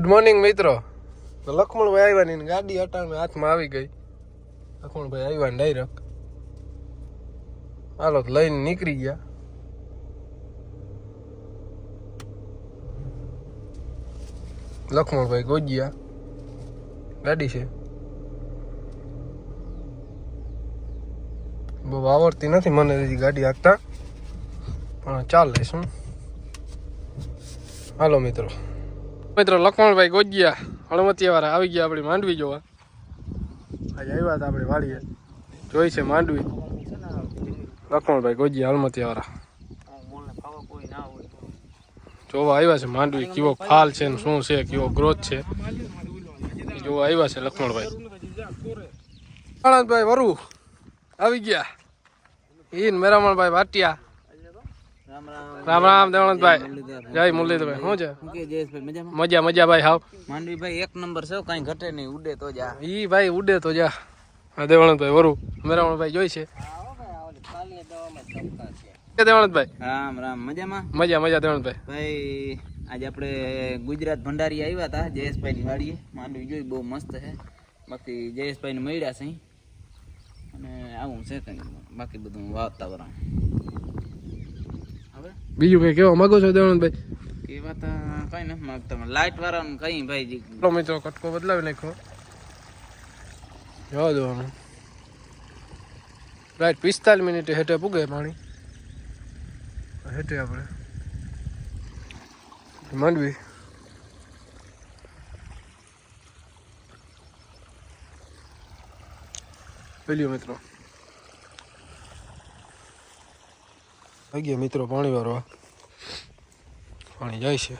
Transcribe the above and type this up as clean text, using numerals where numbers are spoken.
Good morning મિત્રો. તો લખમણભાઈ આવ્યા ને ગાડી અટાણે હાથમાં આવી ગઈ. લખમણભાઈ આવ્યા ને ડાયરેક્ટ હાલો લઈને નીકળી ગયા. લખમણભાઈ ગોજિયા ગાડી છે, બહુ આવડતી નથી મને ગાડી હાંકતા, પણ ચાલે શું. હાલો મિત્રો લખમણભાઈ ગોજિયા હળમતિયા વાળા આવી ગયા આપણી માંડવી જોવા. આજે આવ્યા હતા આપણે વાડીએ, જોઈ છે માંડવી. લખમણભાઈ ગોજિયા હળમતિયા વાળા જોવા આવ્યા છે માંડવી, કેવો ફાલ છે ને શું છે, કેવો ગ્રોથ છે જોવા આવ્યા છે લખમણભાઈ. આનંદભાઈ વરુ આવી ગયા, ઈન મેરામણભાઈ વાટિયા. રામ રામ દેવણભાઈ, જય મુરલીધરભાઈ. શું છે? મજા મજા ભાઈ. હાવ માંડવી ભાઈ એક નંબર છે, કઈ ઘટે નહીં, ઉડે તો જા. ઈ ભાઈ ઉડે તો જા. દેવણભાઈ વરુ મેરામણભાઈ જોઈ છે. દેવણભાઈ રામ રામ, મજામાં? મજા મજા દેવણભાઈ. ભાઈ આજે આપણે ગુજરાત ભંડારી આવ્યા હતા જયેશભાઈ ની વાડીએ. માંડવી જોઈ બહુ મસ્ત છે, બાકી જયેશભાઈ ને મળ્યા છે અને આવું છે કઈ, બાકી બધું વાતાવરણ. હવે બીજું કઈ કેવા માંગો છો દેવણભાઈ? કેવા તા કઈ નથી માંગતા, લાઈટ વાળા કઈ ભાઈ. મિત્રો કટકો બદલાવી નાખ્યો, જવા દેવાનું. રાઈટ 45 મિનિટે હેઠે પૂગે પાણી. હેઠે આપણે માંડવી પેલ્યો મિત્રો આવી ગયા મિત્રો પાણી વાળવા. પાણી જાય છે.